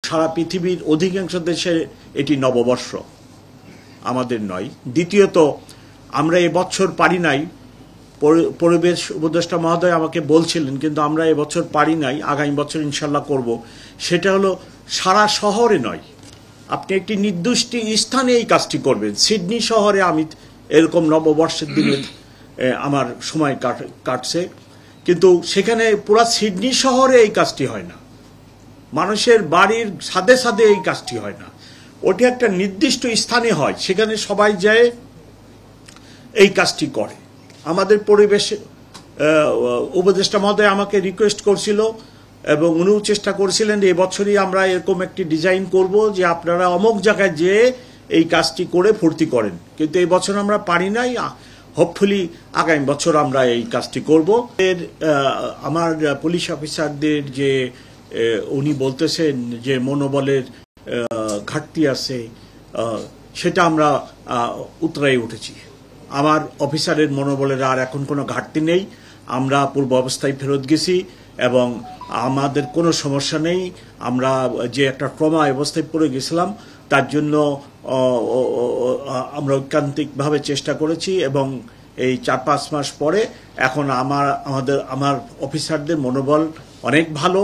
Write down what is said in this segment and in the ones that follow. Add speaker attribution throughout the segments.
Speaker 1: সারা পৃথিবীর অধিকাংশ দেশে এটি নববর্ষ, আমাদের নয়। দ্বিতীয়ত, আমরা এবছর পারি নাই, পরিবেশ উপদেষ্টা মহোদয় আমাকে বলছিলেন, কিন্তু আমরা এবছর পারি নাই, আগামী বছর ইনশাল্লাহ করব। সেটা হলো সারা শহরে নয়, আপনি একটি নির্দিষ্ট স্থানে এই কাজটি করবেন। সিডনি শহরে আমি এরকম নববর্ষের দিনে আমার সময় কাটছে, কিন্তু সেখানে পুরা সিডনি শহরে এই কাজটি হয় না, মানুষের বাড়ির ছাদে ছাদে এই কাজটি হয় না, ওটি একটা নির্দিষ্ট স্থানে হয়, সেখানে সবাই যায় এই কাজটি করে। আমাদের পরিবেশ উপদেষ্টা মহোদয় আমাকে রিকোয়েস্ট করছিল এবং উনিও চেষ্টা করেছিলেন যে এবছরই আমরা এরকম একটি ডিজাইন করব যে আপনারা অমুক জায়গায় যেয়ে এই কাজটি করে ফুর্তি করেন, কিন্তু এই বছর আমরা পারি নাই। হোপফুলি আগামী বছর আমরা এই কাজটি করব। আমার পুলিশ অফিসারদের যে উনি বলতেছেন যে মনোবলের ঘাটতি আছে, সেটা আমরা উতরাই উঠেছি। আমার অফিসারের মনোবলের আর এখন কোনো ঘাটতি নেই, আমরা পূর্ব অবস্থায় ফেরত গেছি এবং আমাদের কোনো সমস্যা নেই। আমরা যে একটা ট্রমা অবস্থায় পড়ে গেছিলাম, তার জন্য আমরা ঐকান্তিকভাবে চেষ্টা করেছি এবং এই 4-5 মাস পরে এখন আমার অফিসারদের মনোবল অনেক ভালো,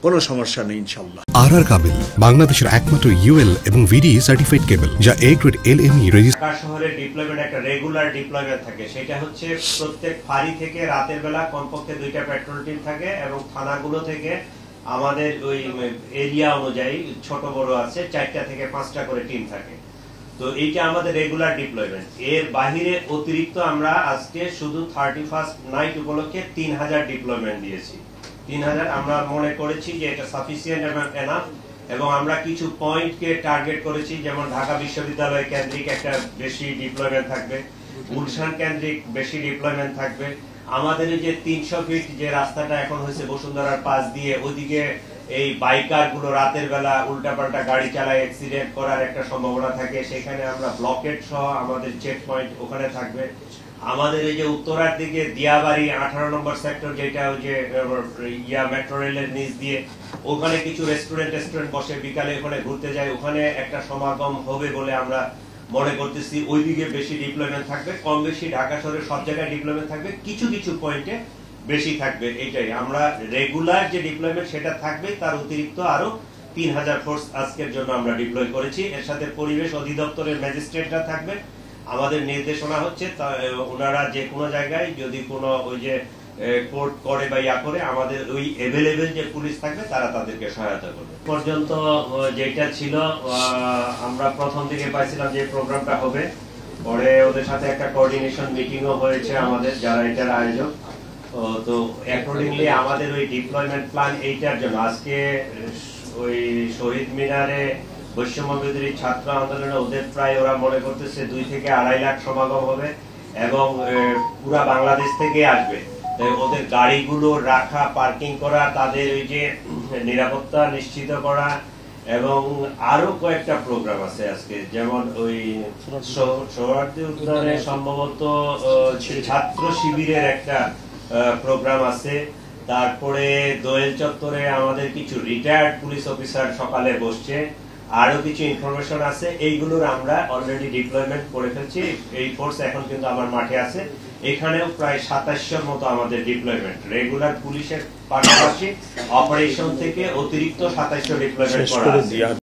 Speaker 1: কোনো সমস্যা নেই ইনশাআল্লাহ।
Speaker 2: আর কাবেল বাংলাদেশের একমাত্র ইউএল এবং ভিডি সার্টিফাইড কেবল, যা এ গ্রেড এলএমই রেজিস্টার।
Speaker 3: ঢাকা শহরে ডিপ্লয়মেন্ট একটা রেগুলার ডিপ্লয়মেন্ট থাকে, সেটা হচ্ছে প্রত্যেক ফাঁড়ি থেকে রাতের বেলা কমপক্ষে 2টা পেট্রোল টিম থাকে এবং থানাগুলো থেকে আমাদের ওই এরিয়া অনুযায়ী ছোট বড় আছে 4টা থেকে 5টা করে টিম থাকে। তো এইটা আমাদের রেগুলার ডিপ্লয়মেন্ট। এর বাহিরে অতিরিক্ত আমরা আজকে শুধু 31st নাইট উপলক্ষে 3000 ডিপ্লয়মেন্ট দিয়েছি। 3000 আমরা মনে করেছি যে এটা সাফিসিয়েন্ট এবং এনাফ, এবং আমরা কিছু পয়েন্টকে টার্গেট করেছি, যেমন ঢাকা বিশ্ববিদ্যালয় কেন্দ্রিক একটা বেশি ডিপ্লয়মেন্ট থাকবে, গুলশান কেন্দ্রিক বেশি ডিপ্লয়মেন্ট থাকবে। আমাদের এই যে 300 ফিট যে রাস্তাটা এখন হয়েছে বসুন্ধরার পাশ দিয়ে, ওইদিকে এই বাইকার গুলো রাতের বেলা উল্টাপাল্টা গাড়ি চালায় অ্যাক্সিডেন্ট করার একটা সম্ভাবনা থাকে, সেখানে আমরা ব্লকেট সহ আমাদের চেক পয়েন্ট ওখানে থাকবে। আমাদের এই যে উত্তরার দিকে দিয়াবাড়ি 18 নম্বর সেক্টর, যেটা ওই যে মেট্রো রেলের নিচ দিয়ে, ওখানে কিছু রেস্টুরেন্ট বসে, বিকালে ওখানে ঘুরতে যায়, ওখানে একটা সমাগম হবে বলে আমরা মনে করতেছি। ওইদিকে বেশি ডিপ্লয়মেন্ট থাকবে, কম বেশি ঢাকা শহরের সব জায়গায় ডিপ্লয়মেন্ট থাকবে, কিছু কিছু পয়েন্টে বেশি থাকবে। এইটাই আমরা রেগুলার যে ডিপ্লয়মেন্ট সেটা থাকবে, তার অতিরিক্ত আরো 3000 ফোর্স আজকের জন্য আমরা ডিপ্লয় করেছি। এর সাথে পরিবেশ অধিদপ্তরের ম্যাজিস্ট্রেটরা থাকবে। আমাদের নির্দেশনা হচ্ছে ওনারা যে কোনো জায়গায় যদি কোনো ওই যে কোর্ট করে বা ইয়া করে, আমাদের ওই এভেলেবেল যে পুলিশ থাকবে তারা তাদেরকে সহায়তা করবে। পর্যন্ত যেটা ছিল, আমরা প্রথম দিকে পাইছিলাম যে প্রোগ্রামটা হবে, পরে ওদের সাথে একটা কোঅর্ডিনেশন মিটিংও হয়েছে আমাদের যারা এটার আয়োজক। তো অ্যাকর্ডিংলি আমাদের ওই ডিপ্লয়মেন্ট প্ল্যান এইটার জন্য আজকে ওই শহীদ মিনারে বৈষম্য বিরোধী ছাত্র আন্দোলনে ওদের প্রায় ওরা মনে করতেছে 2 থেকে 2.5 লাখ সমাগম হবে এবং পুরা বাংলাদেশ থেকে আসবে। তাই ওদের গাড়িগুলো রাখা, পার্কিং করা, তাদের ওই যে নিরাপত্তা নিশ্চিত করা এবং আরো কয়েকটা প্রোগ্রাম আছে আজকে, যেমন ওই সোহরাওয়ার্দী উদ্যানে সম্ভবত ছাত্র শিবিরের একটা প্রোগ্রাম আছে। তারপরে দোয়েল চত্বরে আমাদের কিছু রিটায়ার্ড পুলিশ অফিসার সকালে বসছে, আরো কিছু ইনফরমেশন আছে। এইগুলোর আমরা অলরেডি ডিপ্লয়মেন্ট করে ফেলছি। এই ফোর্স এখন কিন্তু আমার মাঠে আছে। এখানেও প্রায় 2700 মতো আমাদের ডিপ্লয়মেন্ট, রেগুলার পুলিশের পাশাপাশি অপারেশন থেকে অতিরিক্ত 2700 ডিপ্লয়মেন্ট করা আছে।